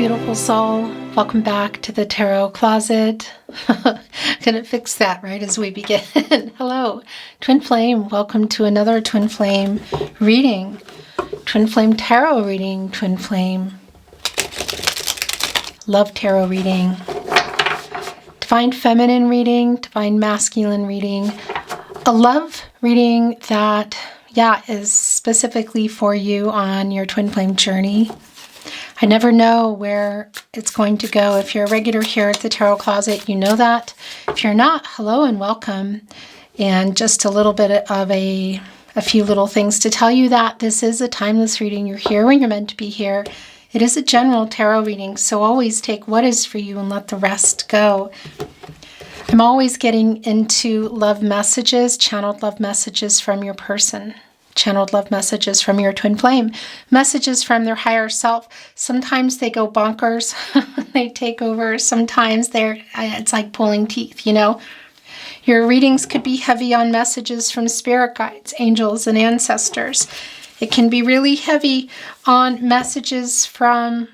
beautiful soul. Welcome back to the Tarot Closet. Gonna fix that right as we begin. Hello, Twin Flame. Welcome to another Twin Flame reading. Twin Flame Tarot reading, Twin Flame. Love Tarot reading. Divine Feminine reading, Divine Masculine reading. A love reading that, is specifically for you on your Twin Flame journey. I never know where it's going to go. If you're a regular here at the Tarot Closet, you know that. If you're not, hello and welcome. And just a little bit of a few little things to tell you that this is a timeless reading. You're here when you're meant to be here. It is a general tarot reading, so always take what is for you and let the rest go. I'm always getting into love messages, channeled love messages from your person. Channeled love messages from your twin flame, messages from their higher self. Sometimes they go bonkers, they take over. Sometimes it's like pulling teeth, you know. Your readings could be heavy on messages from spirit guides, angels, and ancestors. It can be really heavy on messages from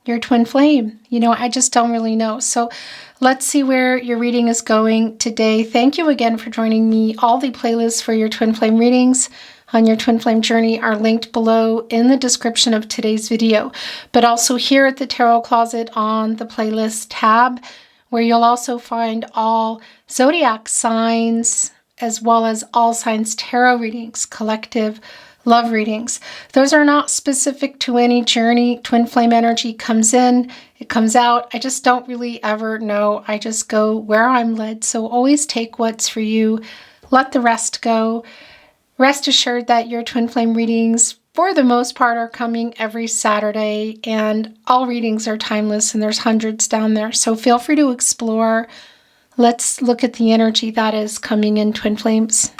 your twin flame. You know, I just don't really know. So let's see where your reading is going today. Thank you again for joining me. All the playlists for your twin flame readings on your twin flame journey are linked below in the description of today's video, but also here at the Tarot Closet on the playlist tab, where you'll also find all zodiac signs as well as all signs tarot readings, collective love readings. Those are not specific to any journey. Twin flame energy comes in, it comes out. I just don't really ever know. I just go where I'm led. So always take what's for you, let the rest go. Rest assured that your twin flame readings, for the most part, are coming every Saturday, and all readings are timeless, and there's hundreds down there. So feel free to explore. Let's look at the energy that is coming in, twin flames.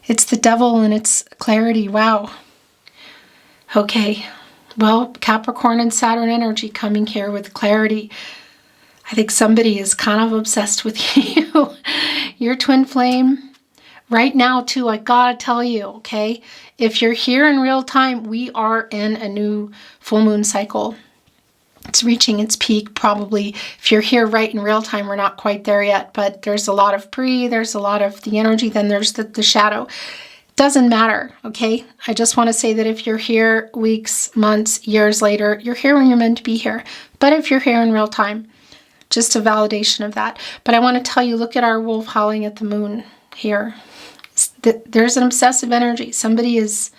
It's the devil and it's clarity. Wow. Okay. Well, Capricorn and Saturn energy coming here with clarity. I think somebody is kind of obsessed with you. Your twin flame. Right now, too, I gotta tell you, okay, if you're here in real time, we are in a new full moon cycle. It's reaching its peak, probably. If you're here right in real time, we're not quite there yet, but there's a lot of there's a lot of the energy, then there's the shadow. Doesn't matter, okay? I just want to say that if you're here weeks, months, years later, you're here when you're meant to be here. But if you're here in real time, just a validation of that. But I want to tell you, look at our wolf howling at the moon here. There's an obsessive energy. The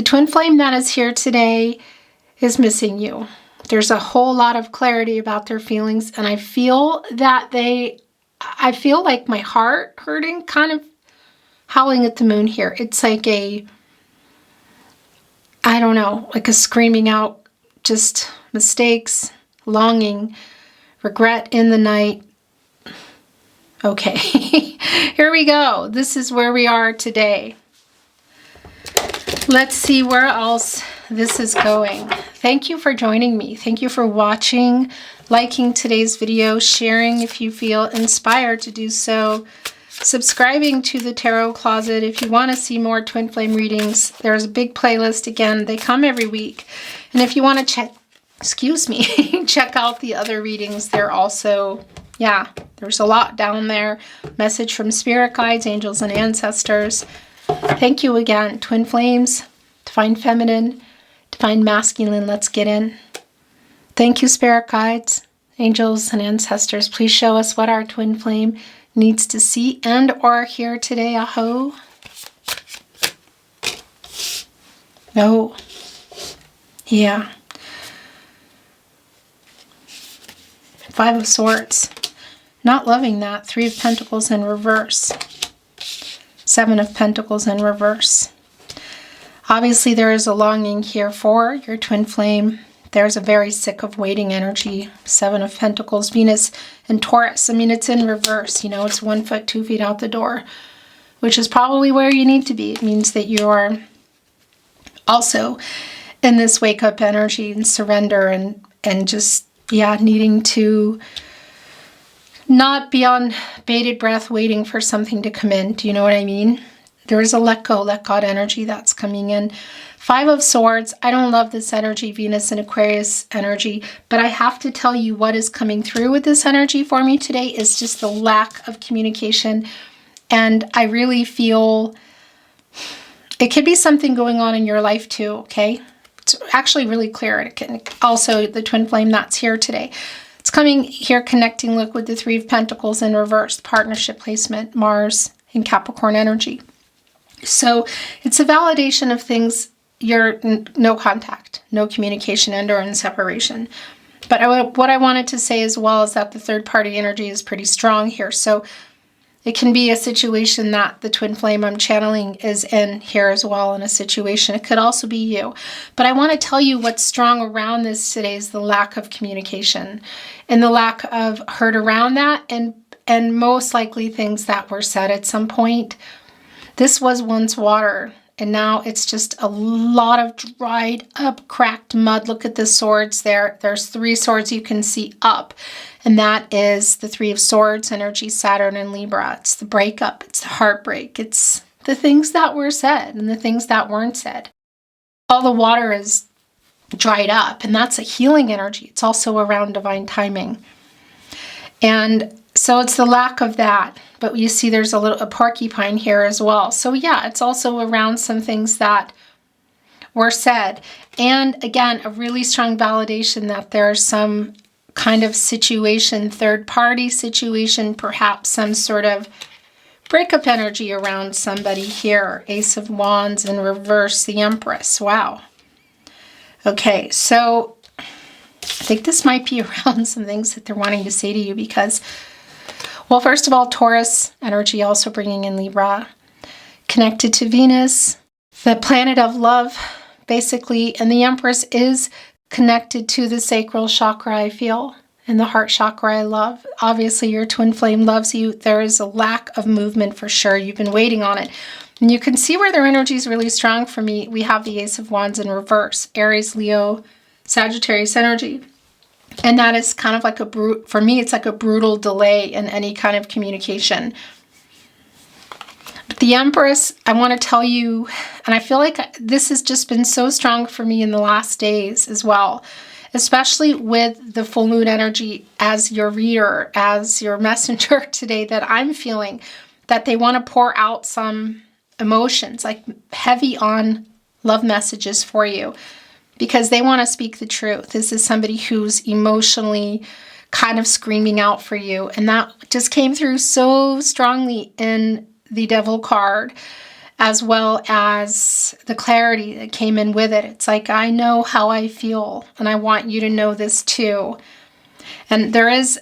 twin flame that is here today is missing you. There's a whole lot of clarity about their feelings, and I feel like my heart hurting, kind of howling at the moon here. It's like like a screaming out, just mistakes, longing, regret in the night. Okay, here we go. This is where we are today. Let's see where else this is going. Thank you for joining me. Thank you for watching, liking today's video, sharing if you feel inspired to do so, subscribing to the Tarot Closet if you want to see more twin flame readings. There's a big playlist. Again, they come every week. And if you want to check out the other readings, they're also... there's a lot down there. Message from spirit guides, angels, and ancestors. Thank you again, twin flames, divine feminine, divine masculine. Let's get in. Thank you, spirit guides, angels, and ancestors. Please show us what our twin flame needs to see and or hear today. Aho. Oh. Yeah. Five of Swords. Not loving that. Three of Pentacles in reverse. Seven of Pentacles in reverse. Obviously, there is a longing here for your twin flame. There's a very sick of waiting energy. Seven of Pentacles, Venus and Taurus. I mean, it's in reverse. You know, it's 1 foot, 2 feet out the door, which is probably where you need to be. It means that you're also in this wake-up energy and surrender and just, needing to not be on bated breath waiting for something to come in. Do you know what I mean? There is a let go, let God energy that's coming in. Five of Swords. I don't love this energy, Venus and Aquarius energy, but I have to tell you what is coming through with this energy for me today is just the lack of communication. And I really feel it could be something going on in your life too, okay? It's actually really clear. It can also, the twin flame that's here today. It's coming here connecting, look, with the Three of Pentacles in reverse, partnership placement, Mars in Capricorn energy. So it's a validation of things, no contact, no communication, and or in separation. But what I wanted to say as well is that the third party energy is pretty strong here. So it can be a situation that the twin flame I'm channeling is in here as well in a situation. It could also be you. But I want to tell you what's strong around this today is the lack of communication and the lack of hurt around that and most likely things that were said at some point. This was once water and now it's just a lot of dried up, cracked mud. Look at the swords there. There's 3 swords you can see up. And that is the Three of Swords energy, Saturn and Libra. It's the breakup. It's the heartbreak. It's the things that were said and the things that weren't said. All the water is dried up, and that's a healing energy. It's also around divine timing. And so it's the lack of that. But you see there's a porcupine here as well. So yeah, it's also around some things that were said. And again, a really strong validation that there's some kind of situation, third party situation, perhaps some sort of breakup energy around somebody here. Ace of Wands in reverse, the Empress. Wow. Okay, so I think this might be around some things that they're wanting to say to you because, well, first of all, Taurus energy also bringing in Libra, connected to Venus, the planet of love, basically, and the Empress is connected to the sacral chakra, I feel, and the heart chakra I love. Obviously, your twin flame loves you. There is a lack of movement for sure. You've been waiting on it. And you can see where their energy is really strong for me. We have the Ace of Wands in reverse, Aries, Leo, Sagittarius energy. And that is kind of like for me, it's like a brutal delay in any kind of communication. But the Empress, I want to tell you, and I feel like this has just been so strong for me in the last days as well, especially with the full moon energy as your reader, as your messenger today, that I'm feeling that they want to pour out some emotions, like heavy on love messages for you, because they want to speak the truth. This is somebody who's emotionally kind of screaming out for you. And that just came through so strongly in the Devil card, as well as the clarity that came in with it. It's like, I know how I feel, and I want you to know this too. And there is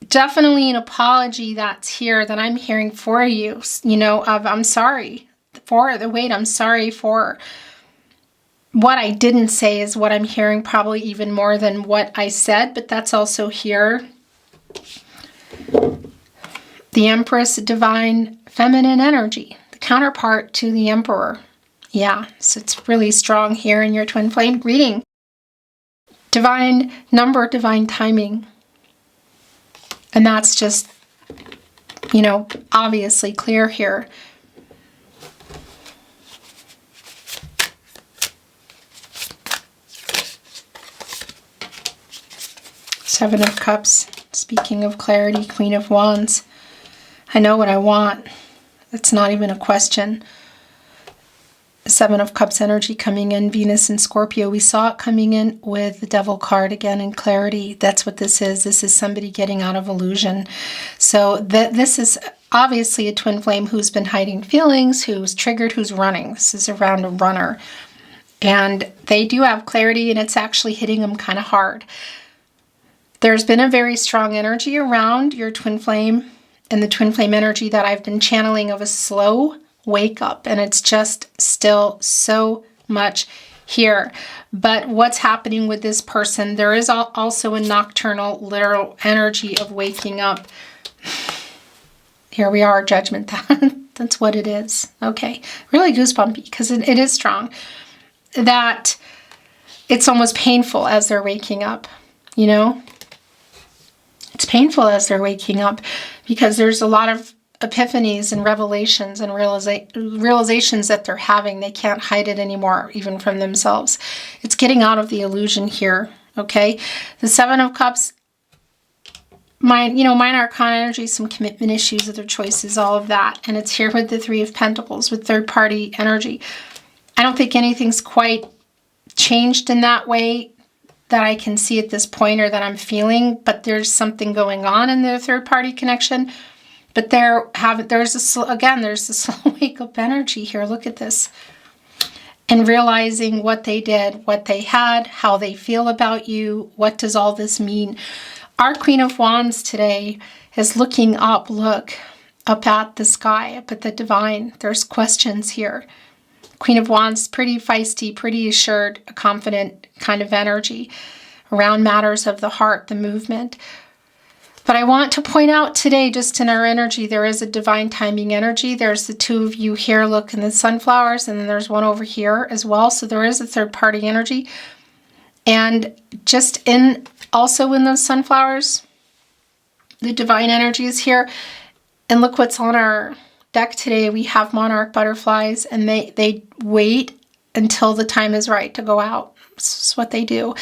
definitely an apology that's here that I'm hearing for you, of I'm sorry for the wait, I'm sorry for what I didn't say is what I'm hearing, probably even more than what I said, but that's also here. The Empress, divine feminine energy, the counterpart to the Emperor. Yeah, so it's really strong here in your twin flame reading. Divine number, divine timing. And that's just, obviously clear here. Seven of Cups, speaking of clarity, Queen of Wands. I know what I want. It's not even a question. Seven of Cups energy coming in, Venus and Scorpio. We saw it coming in with the Devil card again in clarity. That's what this is. This is somebody getting out of illusion. So this is obviously a twin flame who's been hiding feelings, who's triggered, who's running. This is around a runner. And they do have clarity, and it's actually hitting them kind of hard. There's been a very strong energy around your twin flame and the twin flame energy that I've been channeling of a slow wake up, and it's just still so much here. But what's happening with this person, there is also a nocturnal literal energy of waking up. Here we are, judgment. That's what it is. Okay, really goosebumpy because it is strong. That it's almost painful as they're waking up, It's painful as they're waking up because there's a lot of epiphanies and revelations and realizations that they're having. They can't hide it anymore, even from themselves. It's getting out of the illusion here, okay? The Seven of Cups, minor arcana energy, some commitment issues, other choices, all of that. And it's here with the Three of Pentacles, with third-party energy. I don't think anything's quite changed in that way that I can see at this point, or that I'm feeling, but there's something going on in the third-party connection. But there's the slow wake-up energy here. Look at this. And realizing what they did, what they had, how they feel about you. What does all this mean? Our Queen of Wands today is looking up, look up at the sky, up at the divine. There's questions here. Queen of Wands, pretty feisty, pretty assured, a confident kind of energy around matters of the heart, the movement. But I want to point out today, just in our energy, there is a divine timing energy. There's the two of you here, look, in the sunflowers, and then there's one over here as well. So there is a third-party energy. And just also in those sunflowers, the divine energy is here. And look what's on our deck today. We have monarch butterflies, and they wait until the time is right to go out. This is what they do.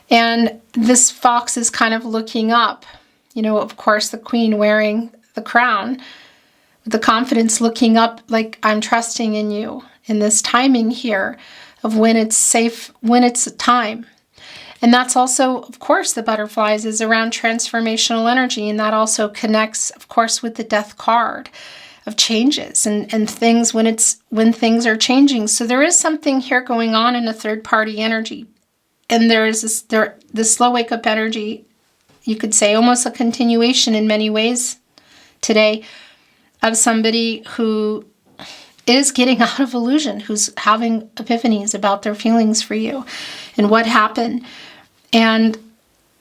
And this fox is kind of looking up. Of course, the queen wearing the crown, with the confidence, looking up like, I'm trusting in you in this timing here of when it's safe, when it's time. And that's also, of course, the butterflies is around transformational energy. And that also connects, of course, with the death card of changes and things when things are changing. So there is something here going on in a third party energy. And there is this slow wake up energy, you could say almost a continuation in many ways today of somebody who is getting out of illusion, who's having epiphanies about their feelings for you and what happened. And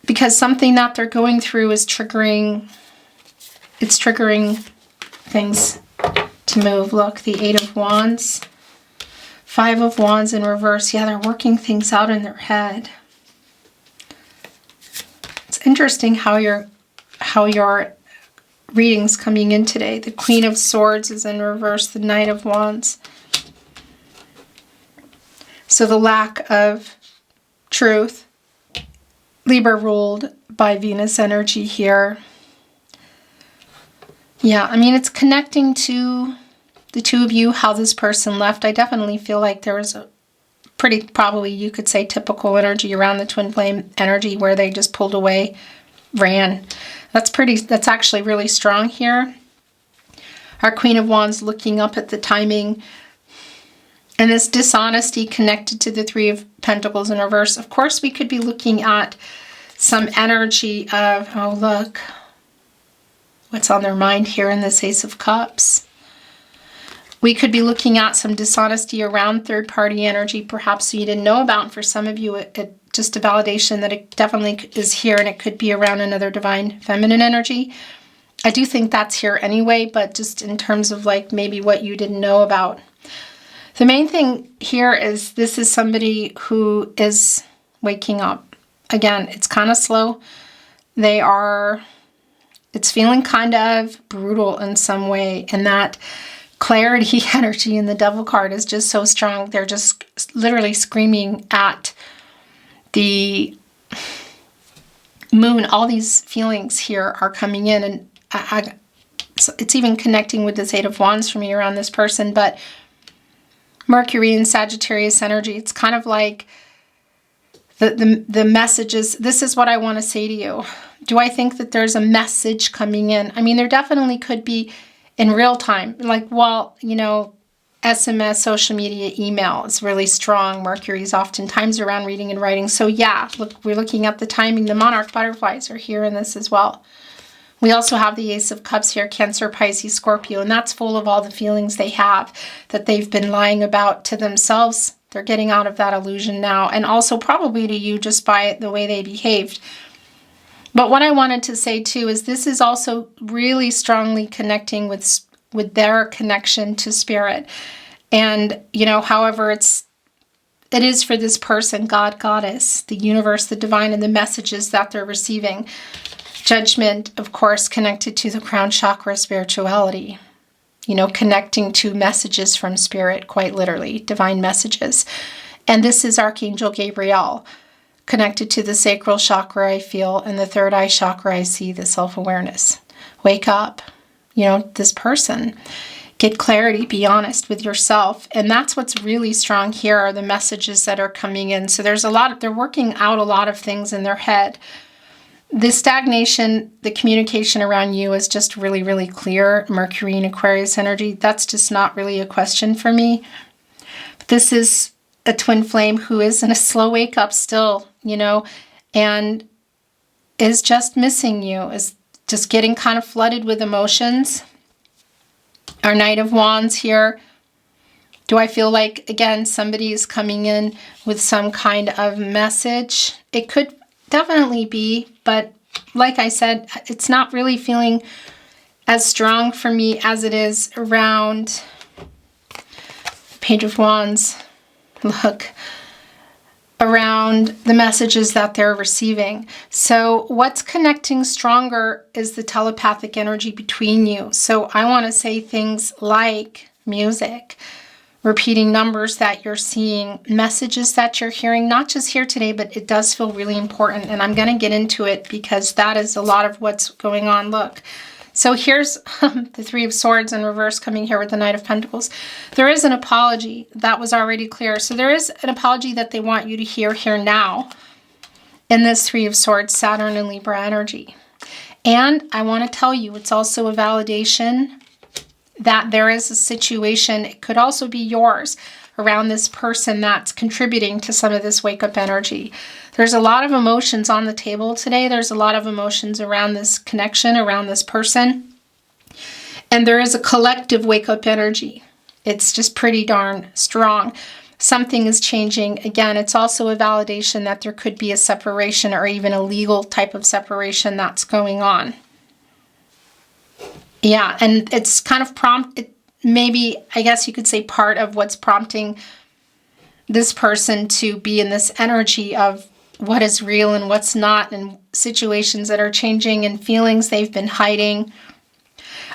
because something that they're going through is triggering things to move. Look, the Eight of Wands, Five of Wands in reverse. Yeah, they're working things out in their head. It's interesting how your reading's coming in today. The Queen of Swords is in reverse, the Knight of Wands. So the lack of truth. Libra ruled by Venus energy here. Yeah, I mean, it's connecting to the two of you, how this person left. I definitely feel like there was a pretty, probably you could say, typical energy around the twin flame energy where they just pulled away, ran. That's actually really strong here. Our Queen of Wands looking up at the timing. And this dishonesty connected to the Three of Pentacles in reverse. Of course, we could be looking at some energy of, oh, look, what's on their mind here in this Ace of Cups. We could be looking at some dishonesty around third-party energy, perhaps you didn't know about. And for some of you, it just a validation that it definitely is here, and it could be around another divine feminine energy. I do think that's here anyway, but just in terms of like maybe what you didn't know about. The main thing here is this is somebody who is waking up. Again, it's kind of slow. It's feeling kind of brutal in some way, and that clarity energy in the Devil card is just so strong. They're just literally screaming at the moon. All these feelings here are coming in, and it's even connecting with this Eight of Wands for me around this person. But Mercury and Sagittarius energy, it's kind of like the messages. This is what I want to say to you. Do I think that there's a message coming in? I mean, there definitely could be in real time, like, well, SMS, social media, email is really strong. Mercury's oftentimes around reading and writing. So yeah, look, we're looking at the timing. The monarch butterflies are here in this as well. We also have the Ace of Cups here, Cancer, Pisces, Scorpio, and that's full of all the feelings they have that they've been lying about to themselves. They're getting out of that illusion now, and also probably to you just by the way they behaved. But what I wanted to say too is this is also really strongly connecting with their connection to spirit. And, however it is for this person, God, Goddess, the universe, the divine, and the messages that they're receiving. Judgment, of course, connected to the crown chakra spirituality. You know, connecting to messages from spirit, quite literally, divine messages. And this is Archangel Gabriel, connected to the sacral chakra, I feel, and the third eye chakra, I see the self-awareness. Wake up, you know, this person. Get clarity, be honest with yourself. And that's what's really strong here are the messages that are coming in. So there's a lot of, they're working out a lot of things in their head. The stagnation, the communication around you is just really, really clear. Mercury and Aquarius energy, that's just not really a question for me. But this is a twin flame who is in a slow wake up still, you know, and is just missing you, is just getting kind of flooded with emotions. Our Knight of Wands here. Do I feel like, again, somebody is coming in with some kind of message? It could definitely be, but like I said, it's not really feeling as strong for me as it is around Page of Wands. Look, around the messages that they're receiving. So what's connecting stronger is the telepathic energy between you. So I want to say things like music, repeating numbers that you're seeing, messages that you're hearing, not just here today, but it does feel really important. And I'm going to get into it because that is a lot of what's going on. Look. So here's the Three of Swords in reverse coming here with the Knight of Pentacles. There is an apology. That was already clear. So there is an apology that they want you to hear here now in this Three of Swords, Saturn and Libra energy. And I want to tell you, it's also a validation that there is a situation, it could also be yours, around this person that's contributing to some of this wake-up energy. There's a lot of emotions on the table today. There's a lot of emotions around this connection, around this person. And there is a collective wake-up energy. It's just pretty darn strong. Something is changing. Again, it's also a validation that there could be a separation or even a legal type of separation that's going on. Yeah, and it's kind of maybe, I guess you could say, part of what's prompting this person to be in this energy of what is real and what's not, and situations that are changing and feelings they've been hiding.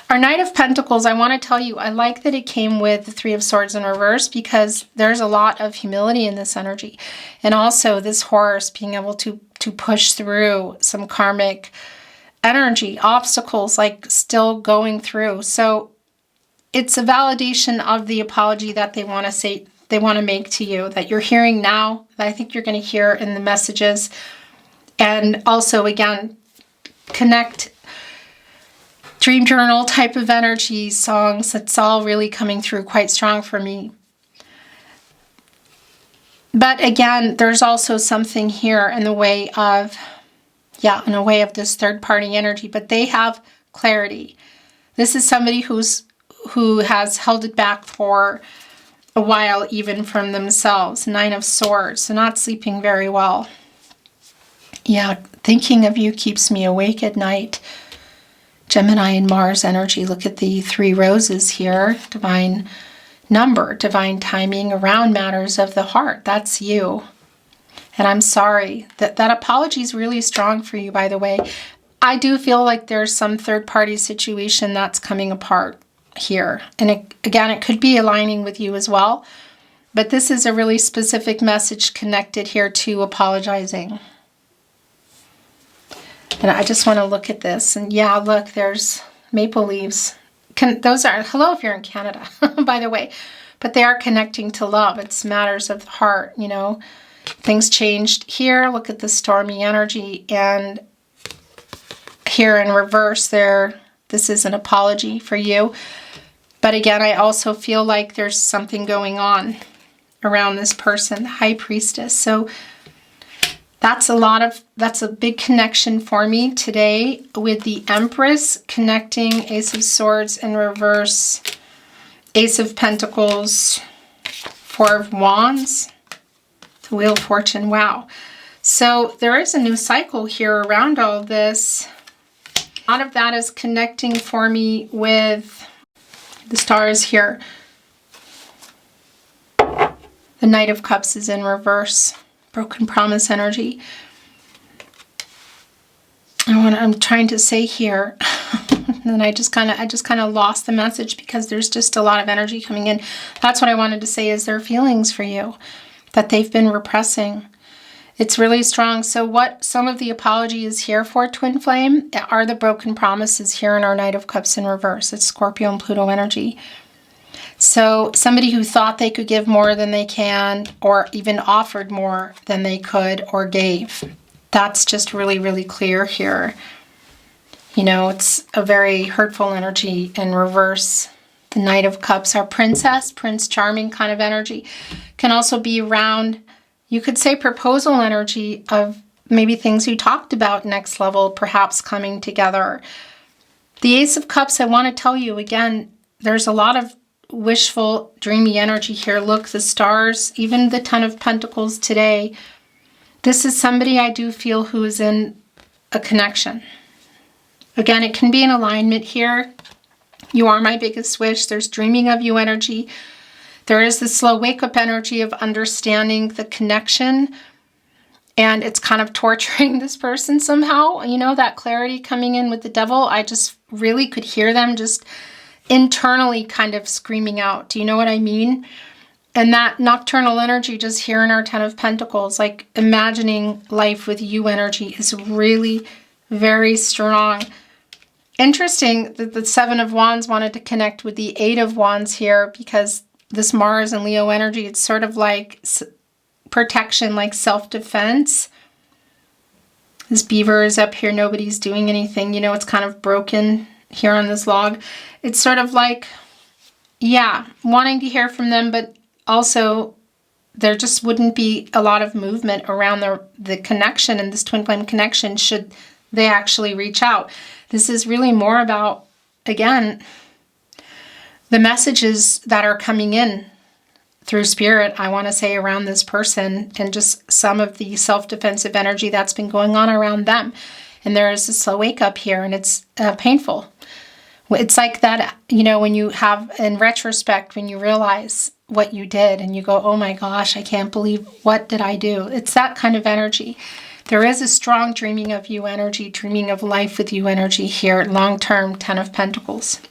Our Knight of Pentacles, I want to tell you, I like that it came with the Three of Swords in reverse because there's a lot of humility in this energy. And also this Horse being able to push through some karmic energy, obstacles, like still going through. So it's a validation of the apology that they want to say, they want to make to you, that you're hearing now, that I think you're going to hear in the messages. And also, again, connect dream journal type of energy, songs, that's all really coming through quite strong for me. But again, there's also something here in the way of, in a way of this third party energy, but they have clarity. This is somebody who has held it back for a while, even from themselves. Nine of Swords, so not sleeping very well. Yeah, thinking of you keeps me awake at night. Gemini and Mars energy. Look at the 3 roses here. Divine number, divine timing around matters of the heart. That's you. And I'm sorry. That apology is really strong for you, by the way. I do feel like there's some third-party situation that's coming apart here. And again, it could be aligning with you as well. But this is a really specific message connected here to apologizing. And I just want to look at this. And yeah, look, there's maple leaves. Those are, hello if you're in Canada, by the way. But they are connecting to love. It's matters of the heart, you know. Things changed here. Look at the stormy energy. And here in reverse there, this is an apology for you. But again, I also feel like there's something going on around this person, the High Priestess. So that's a big connection for me today with the Empress connecting Ace of Swords in reverse, Ace of Pentacles, Four of Wands, the Wheel of Fortune. Wow. So there is a new cycle here around all of this. A lot of that is connecting for me with the stars here. The Knight of Cups is in reverse. Broken promise energy. I'm trying to say here, and then I just kind of lost the message because there's just a lot of energy coming in. That's what I wanted to say, is their feelings for you that they've been repressing. It's really strong. So what some of the apology is here for, Twin Flame, are the broken promises here in our Knight of Cups in reverse. It's Scorpio and Pluto energy. So somebody who thought they could give more than they can, or even offered more than they could or gave. That's just really, really clear here. You know, it's a very hurtful energy in reverse. The Knight of Cups, our princess, Prince Charming kind of energy, can also be around, you could say, proposal energy of maybe things you talked about next level, perhaps coming together. The Ace of Cups, I want to tell you again, there's a lot of wishful, dreamy energy here. Look, the stars, even the Ten of Pentacles today. This is somebody I do feel who is in a connection. Again, it can be an alignment here. You are my biggest wish. There's dreaming of you energy. There is the slow wake-up energy of understanding the connection, and it's kind of torturing this person somehow. You know, that clarity coming in with the Devil, I just really could hear them just internally kind of screaming out. Do you know what I mean? And that nocturnal energy just here in our Ten of Pentacles, like imagining life with you energy, is really very strong. Interesting that the Seven of Wands wanted to connect with the Eight of Wands here, because this Mars and Leo energy, it's sort of like protection, like self-defense. This beaver is up here. Nobody's doing anything. You know, it's kind of broken here on this log. It's sort of like, yeah, wanting to hear from them, but also there just wouldn't be a lot of movement around the connection, and this twin flame connection, should they actually reach out. This is really more about, again, the messages that are coming in through spirit, I want to say, around this person, and just some of the self-defensive energy that's been going on around them. And there is a slow wake up here, and it's painful. It's like that, you know, when you have, in retrospect, when you realize what you did and you go, oh my gosh, I can't believe, what did I do? It's that kind of energy. There is a strong dreaming of you energy, dreaming of life with you energy here, long-term Ten of Pentacles.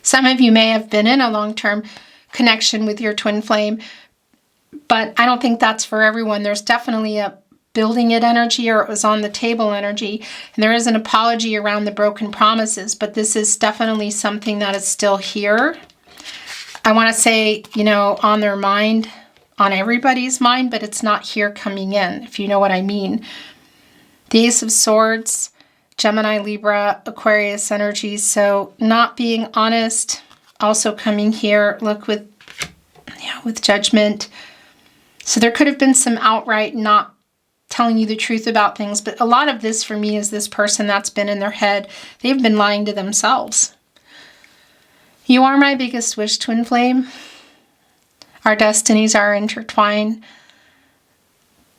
Some of you may have been in a long-term connection with your twin flame, but I don't think that's for everyone. There's definitely a building it energy, or it was on the table energy, and there is an apology around the broken promises, but this is definitely something that is still here. I want to say, you know, on their mind, on everybody's mind, but it's not here coming in, if you know what I mean. The Ace of Swords, Gemini, Libra, Aquarius energies, so not being honest, also coming here. Look, with Judgment. So there could have been some outright not telling you the truth about things, but a lot of this for me is this person that's been in their head. They've been lying to themselves. You are my biggest wish, twin flame. Our destinies are intertwined.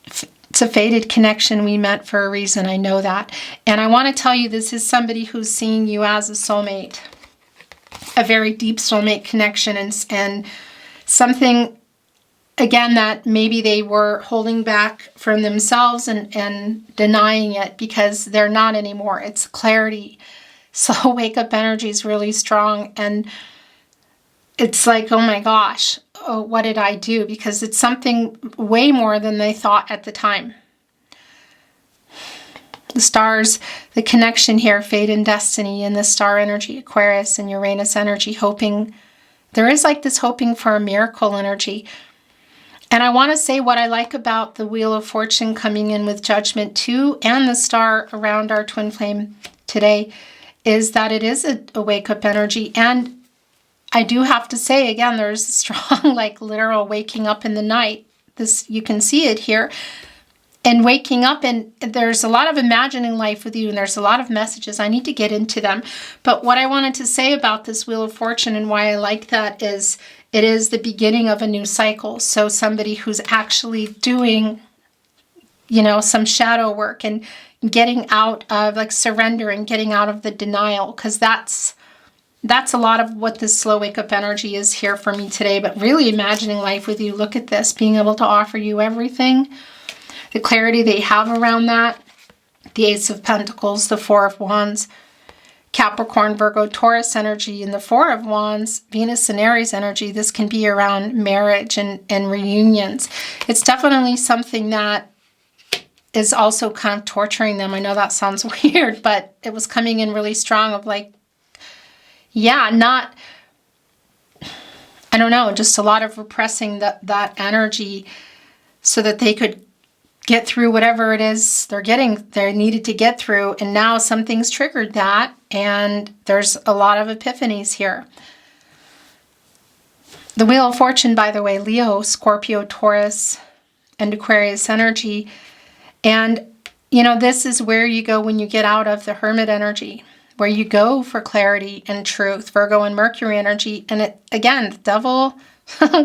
It's a fated connection. We met for a reason. I know that. And I want to tell you, this is somebody who's seeing you as a soulmate, a very deep soulmate connection, and something, again, that maybe they were holding back from themselves and denying it because they're not anymore. It's clarity. So wake up energy is really strong, and it's like, oh my gosh, oh, what did I do? Because it's something way more than they thought at the time. The stars, the connection here, fate and destiny, and the star energy, Aquarius and Uranus energy, hoping. There is like this hoping for a miracle energy. And I want to say what I like about the Wheel of Fortune coming in with Judgment too, and the star around our twin flame today, is that it is a wake-up energy. And I do have to say, again, there's a strong, like, literal waking up in the night. This, you can see it here. And waking up, and there's a lot of imagining life with you, and there's a lot of messages. I need to get into them. But what I wanted to say about this Wheel of Fortune and why I like that is it is the beginning of a new cycle. So somebody who's actually doing, you know, some shadow work and getting out of, like, surrendering, getting out of the denial, because that's a lot of what this slow wake up energy is here for me today. But really imagining life with you. Look at this, being able to offer you everything. The clarity they have around that. the Ace of Pentacles, the Four of Wands, Capricorn, Virgo, Taurus energy, and the Four of Wands, Venus and Aries energy. This can be around marriage and reunions. It's definitely something that is also kind of torturing them. I know that sounds weird, but it was coming in really strong of like, yeah, not, I don't know, just a lot of repressing that energy so that they could get through whatever it is they needed to get through. And now something's triggered that, and there's a lot of epiphanies here. The Wheel of Fortune, by the way, Leo, Scorpio, Taurus, and Aquarius energy. And, you know, this is where you go when you get out of the Hermit energy, where you go for clarity and truth, Virgo and Mercury energy. And it, again, the Devil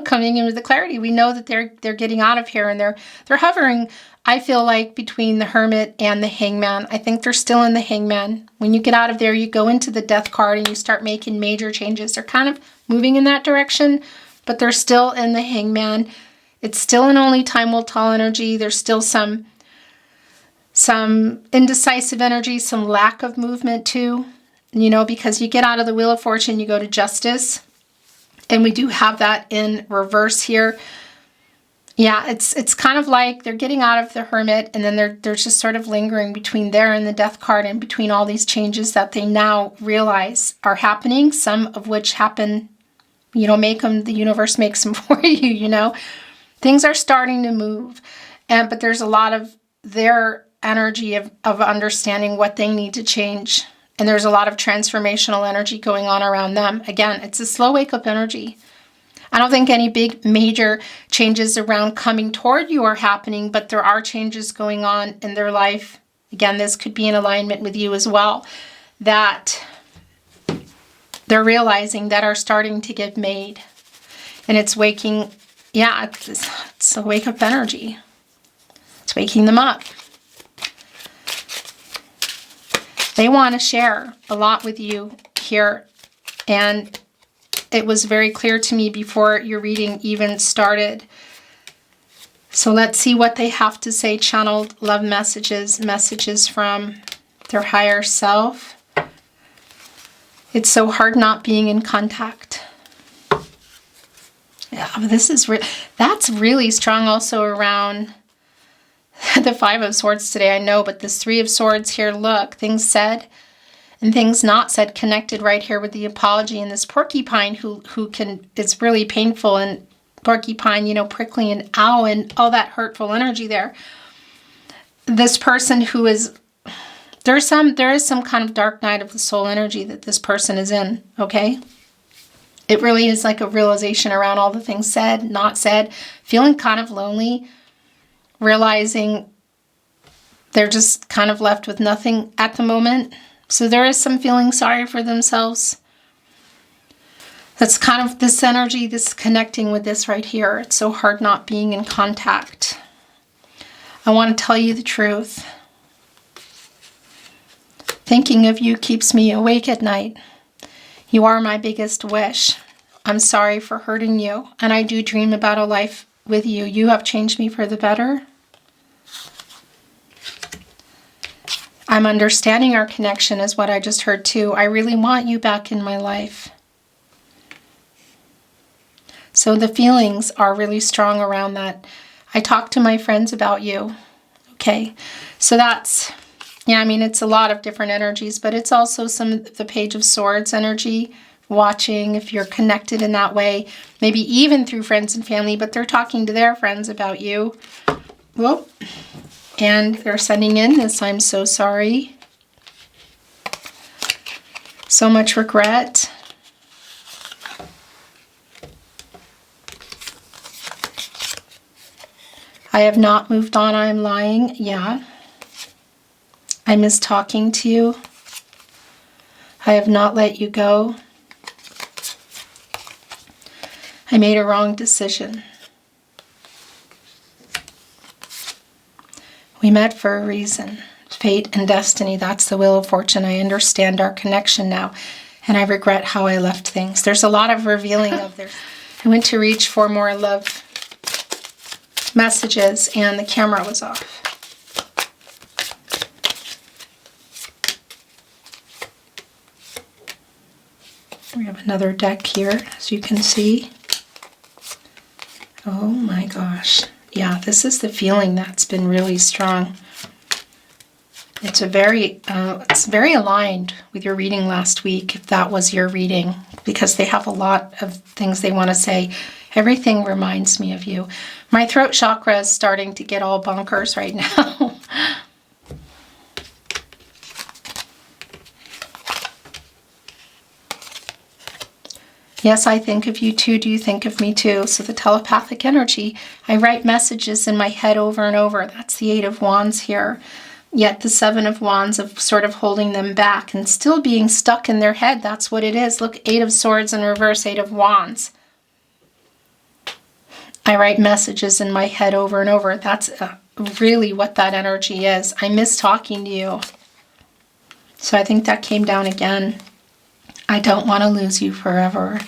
coming in with the clarity. We know that they're getting out of here, and they're hovering, I feel like, between the Hermit and the Hangman. I think they're still in the Hangman. When you get out of there, you go into the Death card and you start making major changes. They're kind of moving in that direction, but they're still in the Hangman. It's still an only time will tell energy. There's still some indecisive energy, some lack of movement too, you know, because you get out of the Wheel of Fortune, you go to Justice. And we do have that in reverse here. Yeah, it's kind of like they're getting out of the Hermit, and then they're just sort of lingering between there and the Death card, and between all these changes that they now realize are happening, some of which happen, you know, the universe makes them for you, you know. Things are starting to move, but there's a lot of their energy of understanding what they need to change. And there's a lot of transformational energy going on around them. Again, it's a slow wake-up energy. I don't think any big major changes around coming toward you are happening, but there are changes going on in their life. Again, this could be in alignment with you as well, that they're realizing that are starting to get made. And it's waking, yeah, it's a wake-up energy. It's waking them up. They want to share a lot with you here, and it was very clear to me before your reading even started. So let's see what they have to say. Channeled love messages from their higher self. It's so hard not being in contact. Yeah, that's really strong also around the Five of Swords today, I know, but this Three of Swords here, look, things said and things not said, connected right here with the apology, and this porcupine who it's really painful, and porcupine, you know, prickly, and ow, and all that hurtful energy there. This person who is, there is some kind of dark night of the soul energy that this person is in, okay? It really is like a realization around all the things said, not said, feeling kind of lonely, realizing they're just kind of left with nothing at the moment. So there is some feeling sorry for themselves. That's kind of this energy, this connecting with this right here. It's so hard not being in contact. I want to tell you the truth. Thinking of you keeps me awake at night. You are my biggest wish. I'm sorry for hurting you, and I do dream about a life with you. You have changed me for the better. I'm understanding our connection is what I just heard too. I really want you back in my life. So the feelings are really strong around that. I talk to my friends about you. Okay, so that's, yeah, I mean, it's a lot of different energies, but it's also some of the Page of Swords energy, watching if you're connected in that way, maybe even through friends and family, but they're talking to their friends about you. Whoop. And they're sending in this, I'm so sorry. So much regret. I have not moved on, I am lying. Yeah. I miss talking to you. I have not let you go. I made a wrong decision. We met for a reason. Fate and destiny, that's the Wheel of Fortune. I understand our connection now, and I regret how I left things. There's a lot of revealing of this. I went to reach for more love messages, and the camera was off. We have another deck here, as you can see. Oh my gosh. Yeah, this is the feeling that's been really strong. It's very aligned with your reading last week, if that was your reading, because they have a lot of things they want to say. Everything reminds me of you. My throat chakra is starting to get all bonkers right now. Yes, I think of you too. Do you think of me too? So the telepathic energy, I write messages in my head over and over. That's the 8 of Wands here. Yet the 7 of Wands of sort of holding them back and still being stuck in their head. That's what it is. Look, 8 of Swords in reverse, 8 of Wands. I write messages in my head over and over. That's really what that energy is. I miss talking to you. So I think that came down again. I don't want to lose you forever.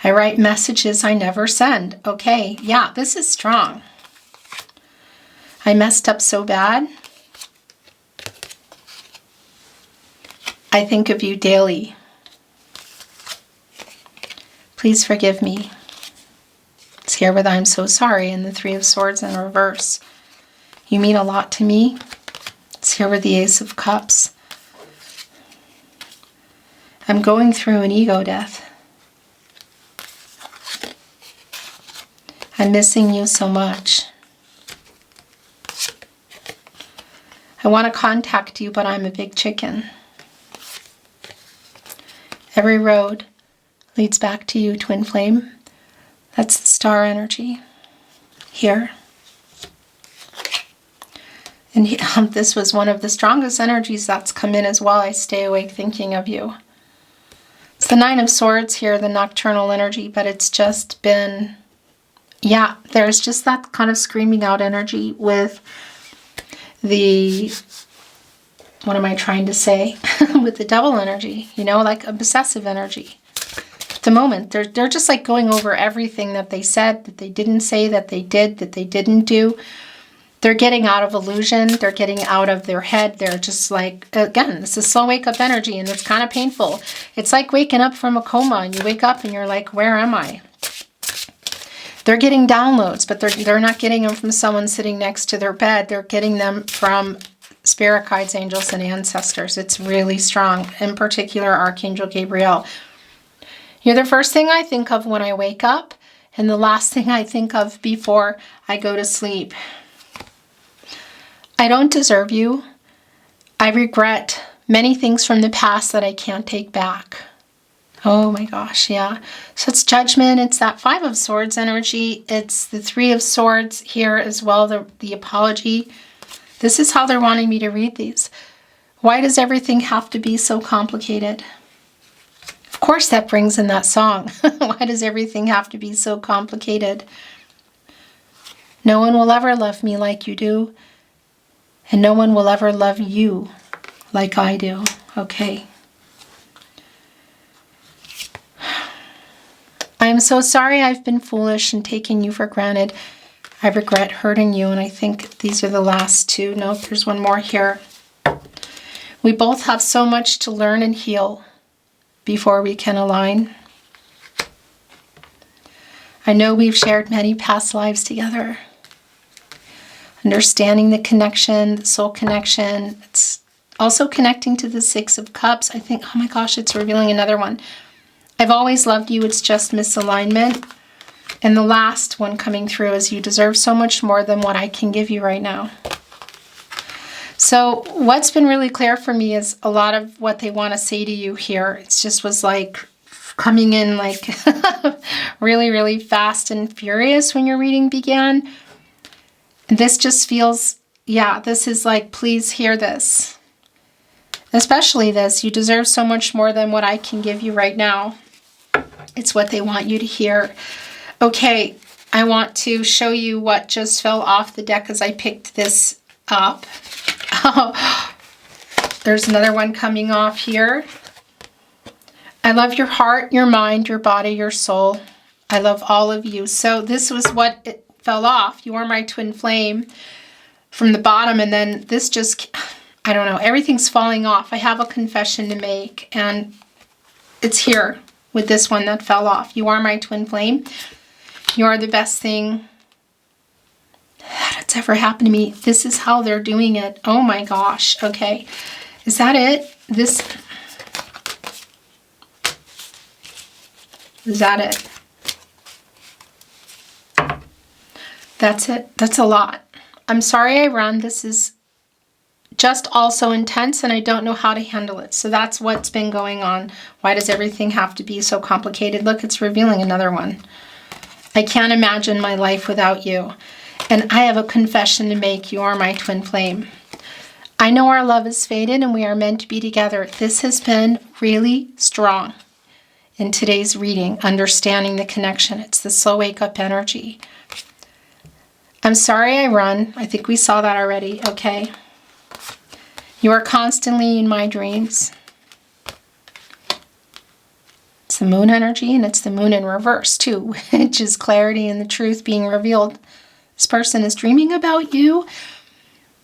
I write messages I never send. Okay, yeah, this is strong. I messed up so bad. I think of you daily. Please forgive me. It's here with I'm so sorry and the 3 of Swords in reverse. You mean a lot to me. It's here with the Ace of Cups. I'm going through an ego death. I'm missing you so much. I want to contact you, but I'm a big chicken. Every road leads back to you, twin flame. That's the star energy here. And this was one of the strongest energies that's come in as well. I stay awake thinking of you. It's the 9 of Swords here, the nocturnal energy, but it's just been, yeah, there's just that kind of screaming out energy with the, what am I trying to say? With the devil energy, you know, like a possessive energy. At the moment, they're just like going over everything that they said, that they didn't say, that they did, that they didn't do. They're getting out of illusion. They're getting out of their head. They're just like, again, this is slow wake up energy and it's kind of painful. It's like waking up from a coma and you wake up and you're like, where am I? They're getting downloads, but they're not getting them from someone sitting next to their bed. They're getting them from spirit guides, angels, and ancestors. It's really strong. In particular, Archangel Gabriel. You're the first thing I think of when I wake up and the last thing I think of before I go to sleep. I don't deserve you. I regret many things from the past that I can't take back. Oh my gosh, yeah. So it's judgment. It's that 5 of Swords energy. It's the 3 of Swords here as well, the apology. This is how they're wanting me to read these. Why does everything have to be so complicated? Of course that brings in that song. Why does everything have to be so complicated? No one will ever love me like you do. And no one will ever love you like I do. Okay. I am so sorry I've been foolish and taking you for granted. I regret hurting you, and I think these are the last 2. Nope, there's one more here. We both have so much to learn and heal before we can align. I know we've shared many past lives together. Understanding the connection, the soul connection. It's also connecting to the 6 of Cups. I think, oh my gosh, it's revealing another one. I've always loved you. It's just misalignment. And the last one coming through is you deserve so much more than what I can give you right now. So what's been really clear for me is a lot of what they want to say to you here. It just was like coming in like really, really fast and furious when your reading began. This just feels, yeah, this is like, please hear this. Especially this, you deserve so much more than what I can give you right now. It's what they want you to hear. Okay, I want to show you what just fell off the deck as I picked this up. Oh, there's another one coming off here. I love your heart, your mind, your body, your soul. I love all of you. So this was what it fell off. You are my twin flame from the bottom, and then this just, I don't know, everything's falling off. I have a confession to make, and it's here with this one that fell off. You are my twin flame. You are the best thing that's ever happened to me. This is how they're doing it. Oh my gosh. Okay. Is that it? Is that it? That's it. That's a lot. I'm sorry I run. This is just also intense and I don't know how to handle it. So that's what's been going on. Why does everything have to be so complicated? Look, it's revealing another one. I can't imagine my life without you. And I have a confession to make. You are my twin flame. I know our love is faded and we are meant to be together. This has been really strong in today's reading, understanding the connection. It's the slow wake up energy. I'm sorry I run. I think we saw that already. Okay. You are constantly in my dreams. It's the moon energy and it's the moon in reverse too, which is clarity and the truth being revealed. This person is dreaming about you.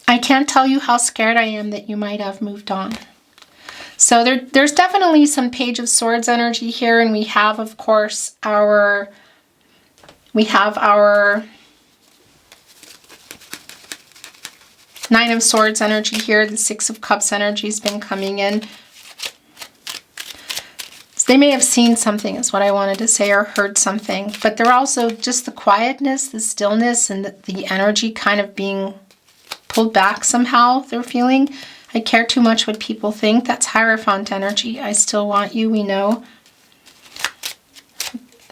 I can't tell you how scared I am that you might have moved on. So there's definitely some Page of Swords energy here, and we have, of course, our Nine of Swords energy here. The Six of Cups energy has been coming in. So they may have seen something, is what I wanted to say, or heard something. But they're also just the quietness, the stillness, and the energy kind of being pulled back somehow, they're feeling. I care too much what people think. That's Hierophant energy. I still want you, we know.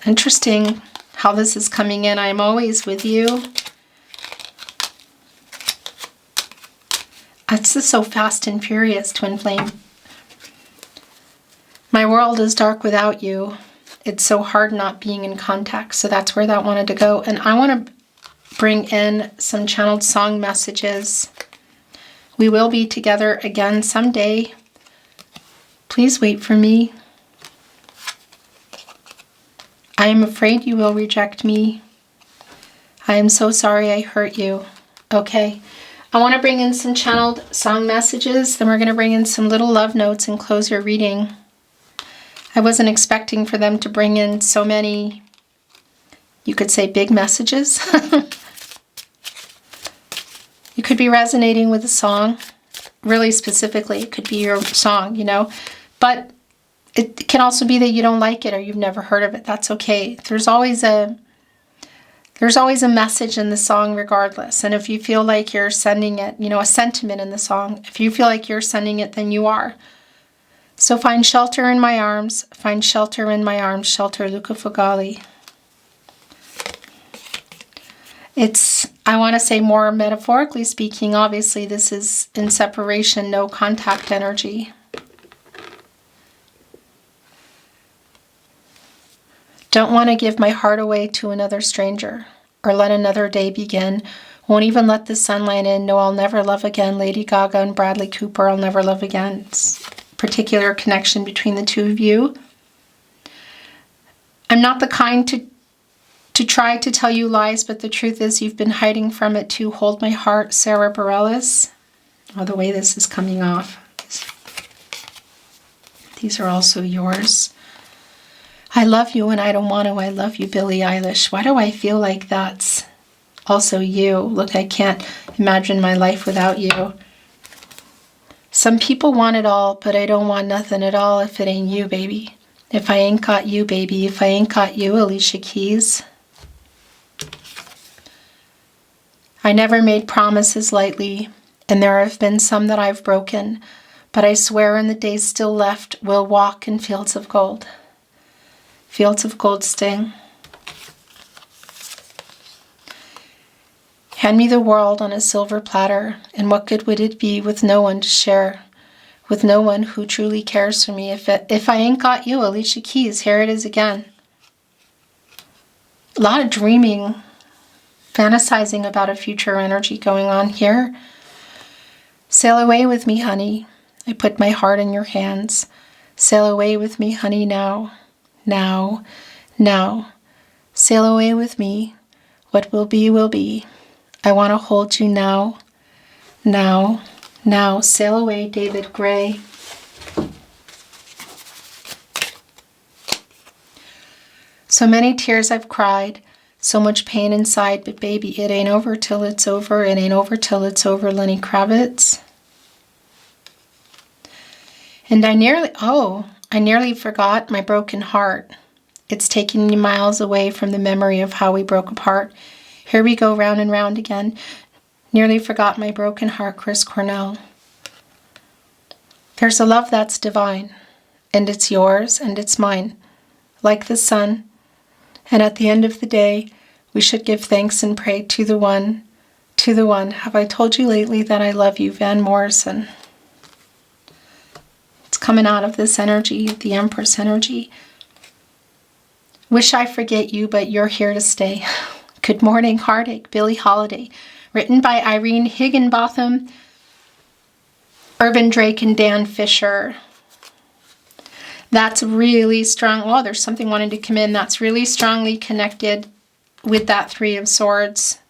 Interesting how this is coming in. I'm always with you. That's just so fast and furious, twin flame. My world is dark without you. It's so hard not being in contact. So that's where that wanted to go. And I want to bring in some channeled song messages. We will be together again someday. Please wait for me. I am afraid you will reject me. I am so sorry I hurt you. Okay. I want to bring in some channeled song messages. Then we're going to bring in some little love notes and close your reading. I wasn't expecting for them to bring in so many, you could say, big messages. You could be resonating with a song, really specifically. It could be your song, you know. But it can also be that you don't like it or you've never heard of it. That's okay. There's always a message in the song regardless. And if you feel like you're sending it, you know, a sentiment in the song, if you feel like you're sending it, then you are. So find shelter in my arms. Find shelter in my arms. Shelter Luca Fogali. It's, I want to say more metaphorically speaking, obviously this is in separation, no contact energy. Don't want to give my heart away to another stranger or let another day begin. Won't even let the sunlight in. No, I'll never love again. Lady Gaga and Bradley Cooper, I'll never love again. It's a particular connection between the two of you. I'm not the kind to try to tell you lies, but the truth is you've been hiding from it too. Hold my heart, Sarah Bareilles. Oh, the way this is coming off. These are also yours. I love you and I don't want to. I love you, Billie Eilish. Why do I feel like that's also you? Look, I can't imagine my life without you. Some people want it all, but I don't want nothing at all if it ain't you, baby. If I ain't got you, baby. If I ain't got you, Alicia Keys. I never made promises lightly, and there have been some that I've broken, but I swear in the days still left, we'll walk in fields of gold. Fields of gold sting. Hand me the world on a silver platter, and what good would it be with no one to share, with no one who truly cares for me? If I ain't got you, Alicia Keys, here it is again. A lot of dreaming, fantasizing about a future energy going on here. Sail away with me, honey. I put my heart in your hands. Sail away with me, honey, now. Now, now. Sail away with me. What will be, will be. I want to hold you now. Now, now. Sail away, David Gray. So many tears I've cried, so much pain inside, but baby, it ain't over till it's over. It ain't over till it's over, Lenny Kravitz. And I nearly forgot my broken heart. It's taking me miles away from the memory of how we broke apart. Here we go round and round again. Nearly forgot my broken heart, Chris Cornell. There's a love that's divine, and it's yours and it's mine, like the sun. And at the end of the day, we should give thanks and pray to the one. Have I told you lately that I love you, Van Morrison? It's coming out of this energy, the Empress energy. Wish I forget you, but you're here to stay. Good morning, heartache, Billie Holiday. Written by Irene Higginbotham, Irvin Drake, and Dan Fisher. That's really strong. Oh, there's something wanting to come in. That's really strongly connected with that Three of Swords.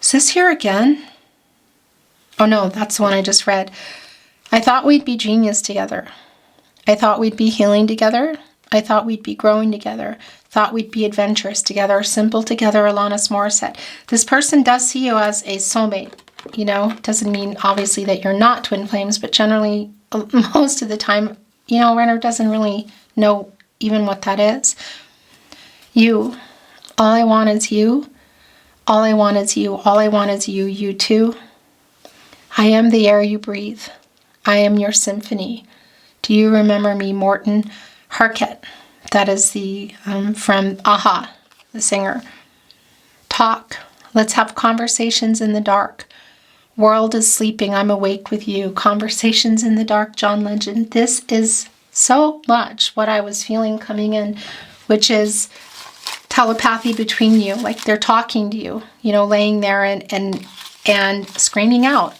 Is this here again? Oh no, that's the one I just read. I thought we'd be genius together. I thought we'd be healing together. I thought we'd be growing together. Thought we'd be adventurous together, simple together, Alanis Morissette. This person does see you as a soulmate. You know, doesn't mean obviously that you're not twin flames, but generally, most of the time, you know, Renner doesn't really know even what that is. You. All I want is you. All I want is you. All I want is you. You too. I am the air you breathe. I am your symphony. Do you remember me, Morton Harkett? That is the from Aha, the singer. Talk. Let's have conversations in the dark. World is sleeping. I'm awake with you. Conversations in the dark, John Legend. This is so much what I was feeling coming in, which is telepathy between you. Like they're talking to you, you know, laying there and screaming out.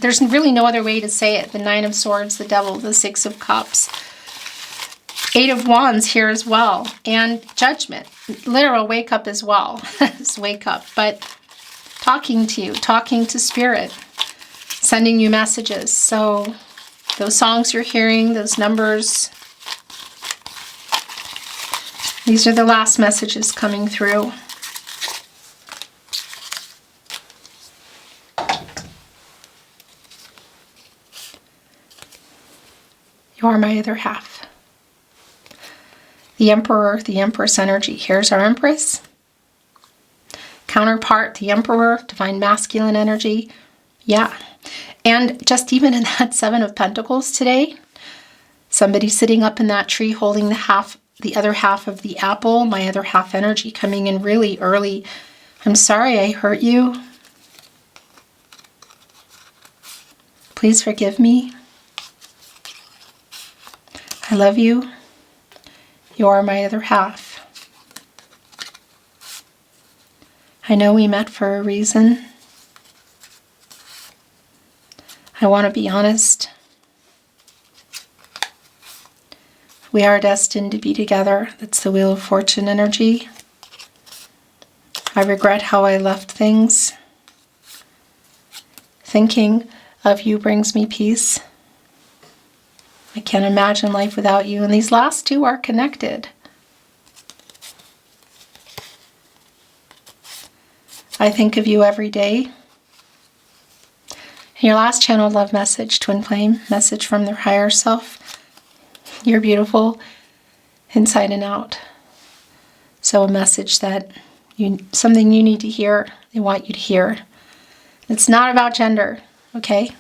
There's really no other way to say it. The Nine of Swords, the Devil, the Six of Cups. Eight of Wands here as well. And Judgment. Literal wake up as well. It's wake up. But talking to you, talking to Spirit, sending you messages. So those songs you're hearing, those numbers, these are the last messages coming through. You are my other half. The Emperor, the Empress energy. Here's our Empress. Counterpart, the Emperor, Divine Masculine energy. Yeah. And just even in that Seven of Pentacles today, somebody sitting up in that tree holding the other half of the apple, my other half energy coming in really early. I'm sorry I hurt you. Please forgive me. I love you. You are my other half. I know we met for a reason. I want to be honest. We are destined to be together. That's the Wheel of Fortune energy. I regret how I left things. Thinking of you brings me peace. I can't imagine life without you. And these last two are connected. I think of you every day. And your last channel love message, Twin Flame, message from their higher self. You're beautiful inside and out. So a message that something you need to hear, they want you to hear. It's not about gender, okay?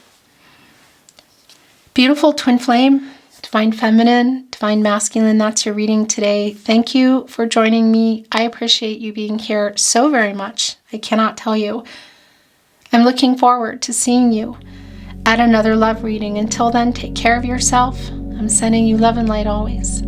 Beautiful Twin Flame, Divine Feminine, Divine Masculine, that's your reading today. Thank you for joining me. I appreciate you being here so very much. I cannot tell you. I'm looking forward to seeing you at another love reading. Until then, take care of yourself. I'm sending you love and light always.